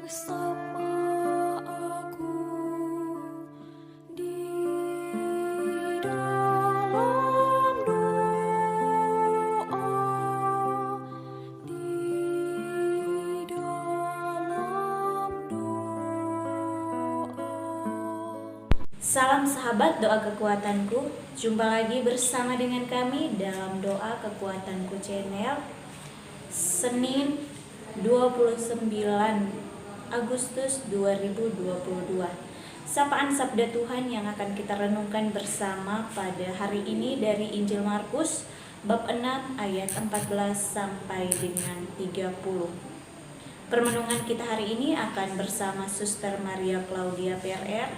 bersama aku di dalam doa, di dalam doa. Salam sahabat doa kekuatanku, jumpa lagi bersama dengan kami dalam doa kekuatanku channel Senin 29 Agustus 2022. Sapaan Sabda Tuhan yang akan kita renungkan bersama pada hari ini dari Injil Markus bab 6 ayat 14 sampai dengan 30. Permenungan kita hari ini akan bersama Suster Maria Claudia PRR.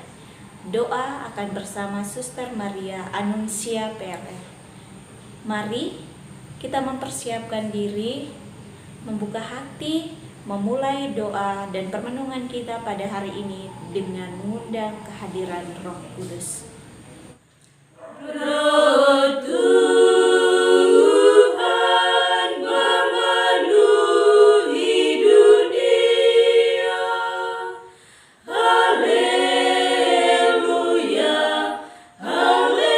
Doa akan bersama Suster Maria Anuncia PRR. Mari kita mempersiapkan diri, membuka hati, memulai doa dan permenungan kita pada hari ini dengan mengundang kehadiran Roh Kudus. Roh Tuhan memenuhi dunia. Haleluya, haleluya.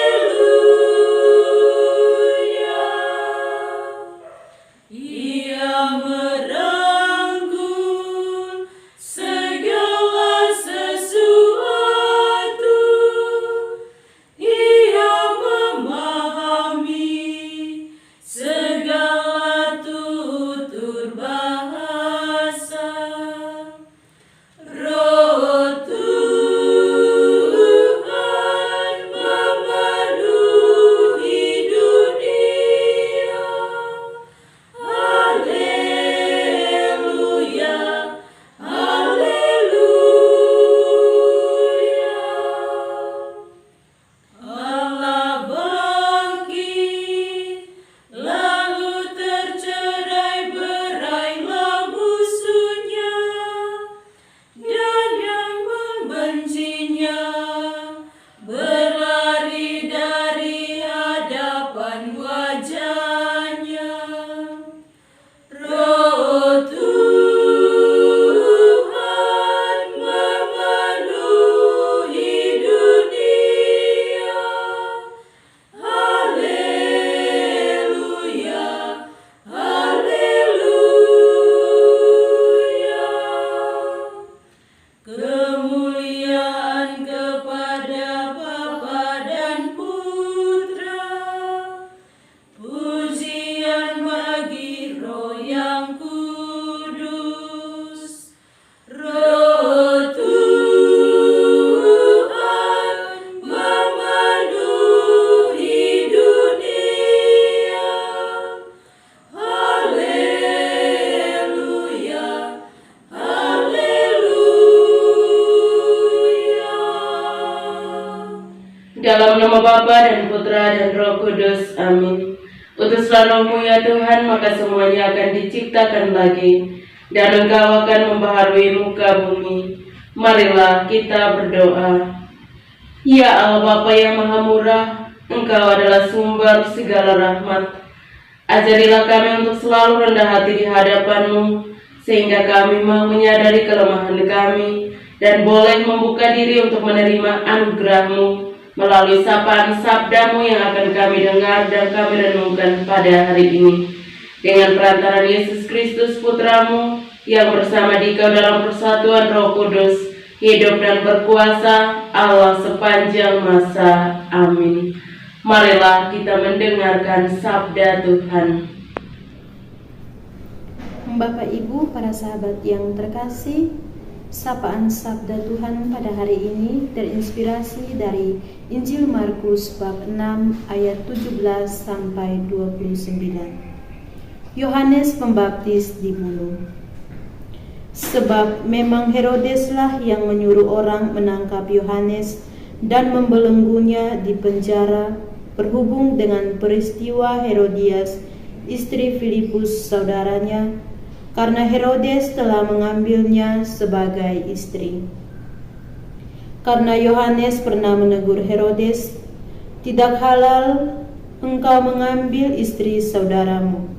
Ia merangkul segala sesuatu. Ia memahami segala tutur bahasa. Roh Tuhan memenuhi dunia. Haleluya, haleluya. Allah bangkit, lalu tercerai berailah musuhnya, dan yang membencinya berlari dari hadapan wajahnya. Roh Tuhan memenuhi dunia. Haleluya, haleluya. Kemuliaan kepada Bapa dan Putra, pujian bagi Roh yang kudus. Roh Tuhan memenuhi dunia. Haleluya, haleluya. Dalam nama Bapa dan Putra dan Roh Kudus, amin. Utuslah Roh-Mu ya Tuhan, maka semuanya akan diciptakan lagi, dan Engkau akan membaharui muka bumi. Marilah kita berdoa. Ya Allah Bapa yang Maha Murah, Engkau adalah sumber segala rahmat. Ajarilah kami untuk selalu rendah hati di hadapan-Mu, sehingga kami mau menyadari kelemahan kami, dan boleh membuka diri untuk menerima anugerah-Mu melalui sapaan sabda-Mu yang akan kami dengar dan kami renungkan pada hari ini. Dengan perantaraan Yesus Kristus Putra-Mu, yang bersama Dikau dalam persatuan Roh Kudus, hidup dan berkuasa Allah sepanjang masa. Amin. Marilah kita mendengarkan sabda Tuhan. Bapak Ibu, para sahabat yang terkasih, sapaan sabda Tuhan pada hari ini terinspirasi dari Injil Markus bab 6 ayat 17 sampai 29. Yohanes Pembaptis dibunuh. Sebab memang Herodeslah yang menyuruh orang menangkap Yohanes dan membelenggunya di penjara berhubung dengan peristiwa Herodias, istri Filipus saudaranya, karena Herodes telah mengambilnya sebagai istri. Karena Yohanes pernah menegur Herodes, "Tidak halal engkau mengambil istri saudaramu."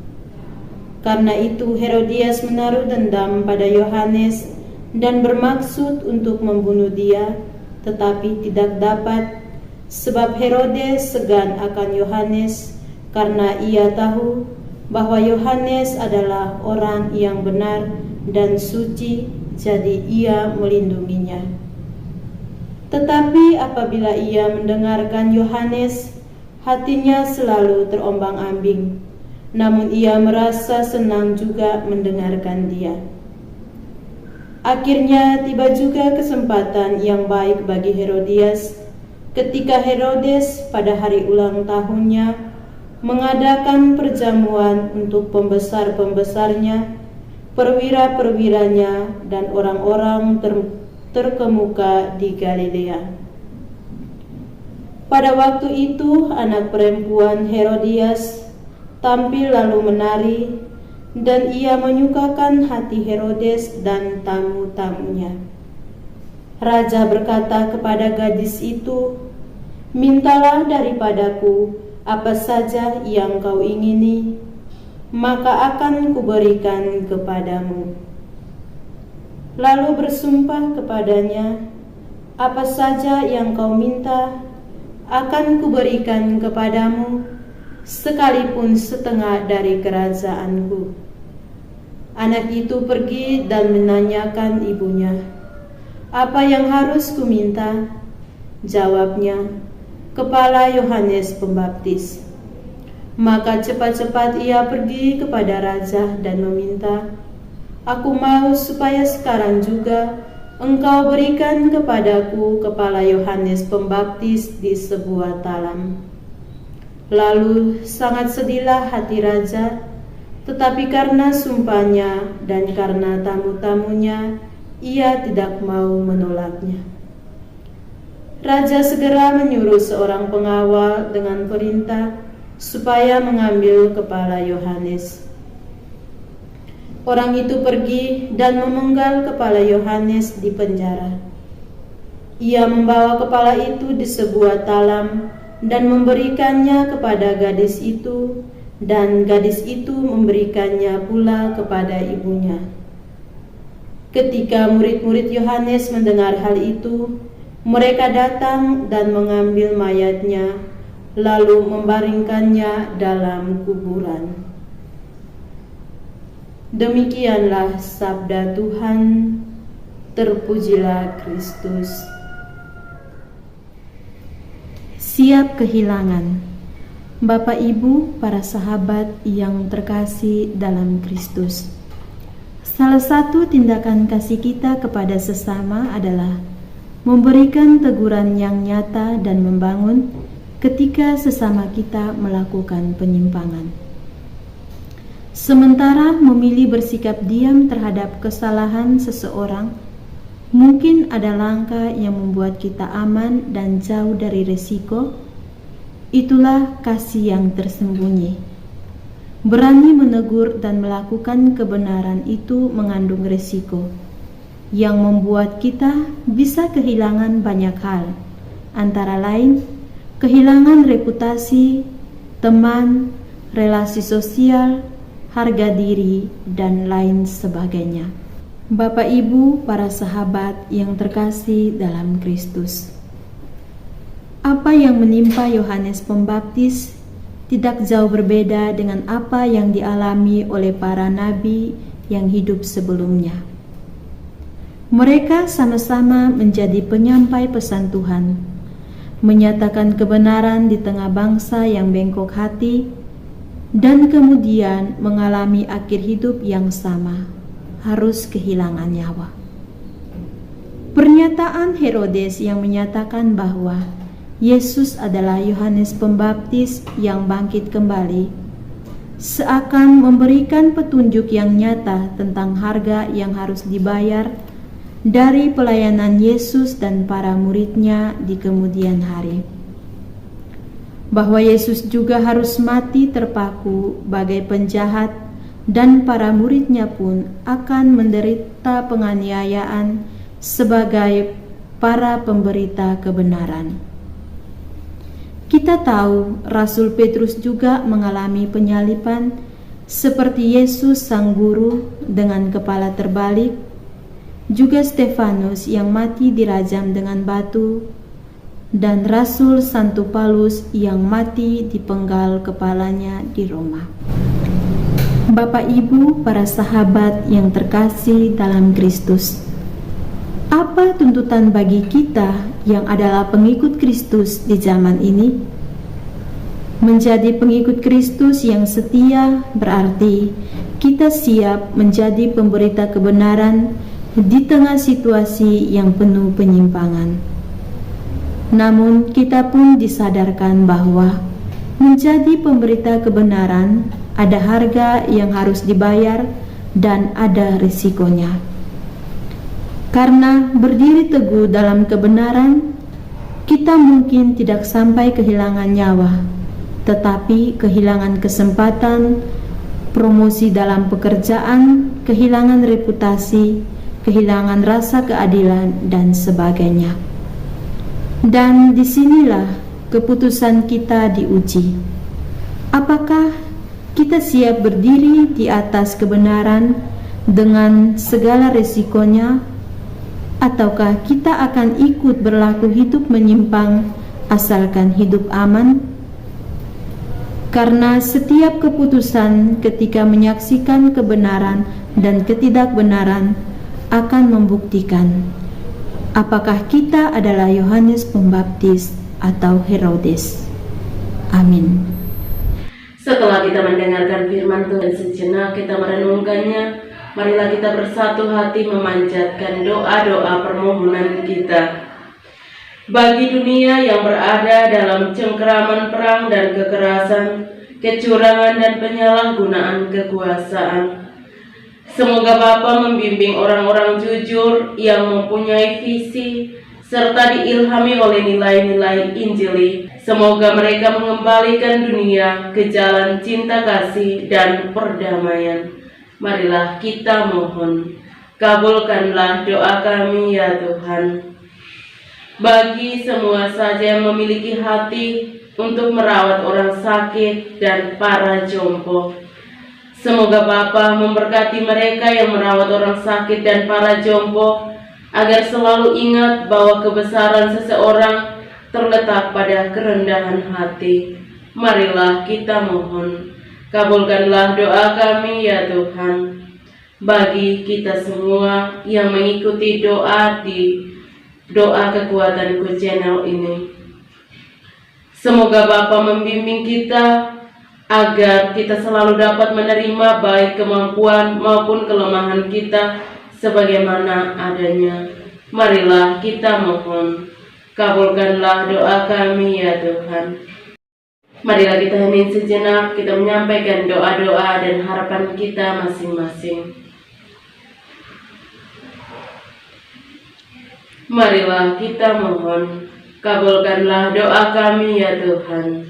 Karena itu Herodias menaruh dendam pada Yohanes dan bermaksud untuk membunuh dia, tetapi tidak dapat, sebab Herodes segan akan Yohanes karena ia tahu bahwa Yohanes adalah orang yang benar dan suci, jadi ia melindunginya. Tetapi apabila ia mendengarkan Yohanes, hatinya selalu terombang-ambing, namun ia merasa senang juga mendengarkan dia. Akhirnya tiba juga kesempatan yang baik bagi Herodias ketika Herodes pada hari ulang tahunnya mengadakan perjamuan untuk pembesar-pembesarnya, perwira-perwiranya, dan orang-orang terkemuka di Galilea. Pada waktu itu anak perempuan Herodias tampil lalu menari, dan ia menyukakan hati Herodes dan tamu-tamunya. Raja berkata kepada gadis itu, "Mintalah daripadaku apa saja yang kau ingini, maka akan kuberikan kepadamu." Lalu bersumpah kepadanya, "Apa saja yang kau minta akan kuberikan kepadamu, sekalipun setengah dari kerajaanku." Anak itu pergi dan menanyakan ibunya, "Apa yang harus kuminta?" Jawabnya, "Kepala Yohanes Pembaptis." Maka cepat-cepat ia pergi kepada raja dan meminta, "Aku mau supaya sekarang juga engkau berikan kepadaku kepala Yohanes Pembaptis di sebuah talam." Lalu sangat sedihlah hati raja, tetapi karena sumpahnya dan karena tamu-tamunya, ia tidak mau menolaknya. Raja segera menyuruh seorang pengawal dengan perintah supaya mengambil kepala Yohanes. Orang itu pergi dan memenggal kepala Yohanes di penjara. Ia membawa kepala itu di sebuah talam dan memberikannya kepada gadis itu, dan gadis itu memberikannya pula kepada ibunya. Ketika murid-murid Yohanes mendengar hal itu, mereka datang dan mengambil mayatnya, lalu membaringkannya dalam kuburan. Demikianlah sabda Tuhan. Terpujilah Kristus. Siap kehilangan. Bapak, Ibu, para sahabat yang terkasih dalam Kristus, salah satu tindakan kasih kita kepada sesama adalah memberikan teguran yang nyata dan membangun ketika sesama kita melakukan penyimpangan. Sementara memilih bersikap diam terhadap kesalahan seseorang mungkin ada langkah yang membuat kita aman dan jauh dari risiko. Itulah kasih yang tersembunyi. Berani menegur dan melakukan kebenaran itu mengandung risiko yang membuat kita bisa kehilangan banyak hal, antara lain kehilangan reputasi, teman, relasi sosial, harga diri, dan lain sebagainya. Bapak, Ibu, para sahabat yang terkasih dalam Kristus, apa yang menimpa Yohanes Pembaptis tidak jauh berbeda dengan apa yang dialami oleh para nabi yang hidup sebelumnya. Mereka sama-sama menjadi penyampai pesan Tuhan, menyatakan kebenaran di tengah bangsa yang bengkok hati, dan kemudian mengalami akhir hidup yang sama, harus kehilangan nyawa. Pernyataan Herodes yang menyatakan bahwa Yesus adalah Yohanes Pembaptis yang bangkit kembali, seakan memberikan petunjuk yang nyata tentang harga yang harus dibayar dari pelayanan Yesus dan para muridnya di kemudian hari. Bahwa Yesus juga harus mati terpaku bagai penjahat, dan para muridnya pun akan menderita penganiayaan sebagai para pemberita kebenaran. Kita tahu Rasul Petrus juga mengalami penyaliban seperti Yesus sang guru dengan kepala terbalik, juga Stefanus yang mati dirajam dengan batu, dan Rasul Santo Paulus yang mati dipenggal kepalanya di Roma. Bapak Ibu, para sahabat yang terkasih dalam Kristus, apa tuntutan bagi kita yang adalah pengikut Kristus di zaman ini? Menjadi pengikut Kristus yang setia berarti kita siap menjadi pemberita kebenaran di tengah situasi yang penuh penyimpangan. Namun kita pun disadarkan bahwa menjadi pemberita kebenaran ada harga yang harus dibayar dan ada risikonya. Karena berdiri teguh dalam kebenaran, kita mungkin tidak sampai kehilangan nyawa, tetapi kehilangan kesempatan, promosi dalam pekerjaan, kehilangan reputasi, kehilangan rasa keadilan, dan sebagainya. Dan disinilah keputusan kita diuji. Apakah kita siap berdiri di atas kebenaran dengan segala resikonya, ataukah kita akan ikut berlaku hidup menyimpang asalkan hidup aman? Karena setiap keputusan ketika menyaksikan kebenaran dan ketidakbenaran akan membuktikan apakah kita adalah Yohanes Pembaptis atau Herodes. Amin. Setelah kita mendengarkan firman Tuhan sejenak, kita merenungkannya. Marilah kita bersatu hati memanjatkan doa-doa permohonan kita. Bagi dunia yang berada dalam cengkeraman perang dan kekerasan, kecurangan dan penyalahgunaan kekuasaan, semoga Bapa membimbing orang-orang jujur yang mempunyai visi serta diilhami oleh nilai-nilai Injili. Semoga mereka mengembalikan dunia ke jalan cinta kasih dan perdamaian. Marilah kita mohon, kabulkanlah doa kami ya Tuhan. Bagi semua saja yang memiliki hati untuk merawat orang sakit dan para jompo, semoga Bapa memberkati mereka yang merawat orang sakit dan para jompo, agar selalu ingat bahwa kebesaran seseorang terletak pada kerendahan hati. Marilah kita mohon, kabulkanlah doa kami ya Tuhan. Bagi kita semua yang mengikuti doa di Doa Kekuatanku channel ini, semoga Bapa membimbing kita agar kita selalu dapat menerima baik kemampuan maupun kelemahan kita sebagaimana adanya. Marilah kita mohon, kabulkanlah doa kami ya Tuhan. Marilah kita hening sejenak, kita menyampaikan doa-doa dan harapan kita masing-masing. Marilah kita mohon, kabulkanlah doa kami ya Tuhan.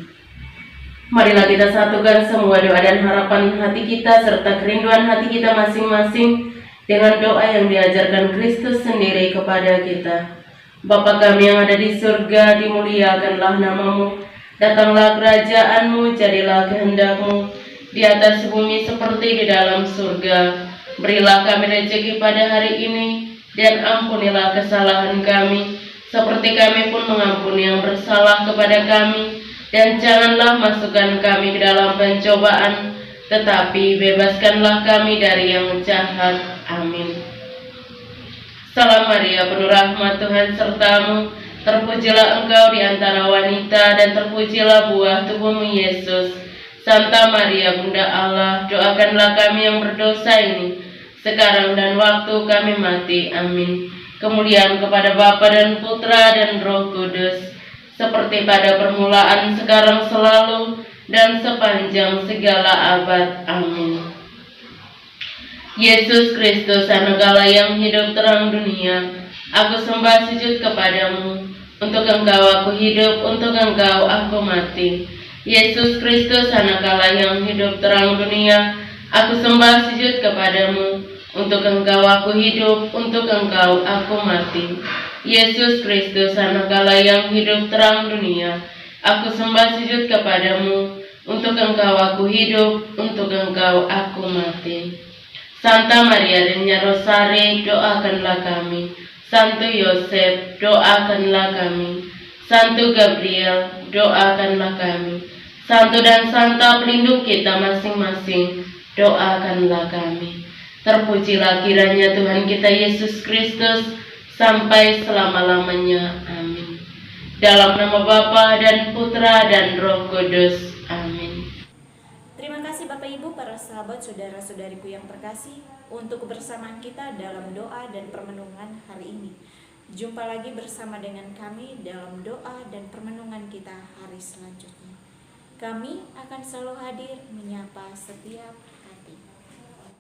Marilah kita satukan semua doa dan harapan hati kita serta kerinduan hati kita masing-masing dengan doa yang diajarkan Kristus sendiri kepada kita. Bapa kami yang ada di surga, dimuliakanlah namamu. Datanglah kerajaan-Mu, jadilah kehendak-Mu di atas bumi seperti di dalam surga. Berilah kami rezeki pada hari ini, dan ampunilah kesalahan kami, seperti kami pun mengampuni yang bersalah kepada kami. Dan janganlah masukkan kami ke dalam pencobaan, tetapi bebaskanlah kami dari yang jahat. Amin. Salam Maria, penuh rahmat, Tuhan sertamu. Terpujilah engkau di antara wanita, dan terpujilah buah tubuhmu Yesus. Santa Maria, Bunda Allah, doakanlah kami yang berdosa ini, sekarang dan waktu kami mati. Amin. Kemuliaan kepada Bapa dan Putra dan Roh Kudus, seperti pada permulaan, sekarang, selalu, dan sepanjang segala abad. Amin. Yesus Kristus, Anak Allah yang hidup terang dunia, aku sembah sujud kepadamu. Untuk engkau aku hidup, untuk engkau aku mati. Yesus Kristus, Anak Allah yang hidup terang dunia, aku sembah sujud kepadamu. Untuk engkau aku hidup, untuk engkau aku mati. Yesus Kristus, Anak Allah yang hidup terang dunia, aku sembah sujud kepadamu. Untuk engkau aku hidup, untuk engkau aku mati. Santa Maria Reina Rosari, doakanlah kami. Santo Yosef, doakanlah kami. Santo Gabriel, doakanlah kami. Santo dan Santa pelindung kita masing-masing, doakanlah kami. Terpujilah kiranya Tuhan kita Yesus Kristus sampai selama-lamanya. Amin. Dalam nama Bapa dan Putra dan Roh Kudus. Amin. Terima kasih Bapak Ibu, para sahabat, saudara-saudariku yang terkasih, untuk kebersamaan kita dalam doa dan permenungan hari ini. Jumpa lagi bersama dengan kami dalam doa dan permenungan kita hari selanjutnya. Kami akan selalu hadir menyapa setiap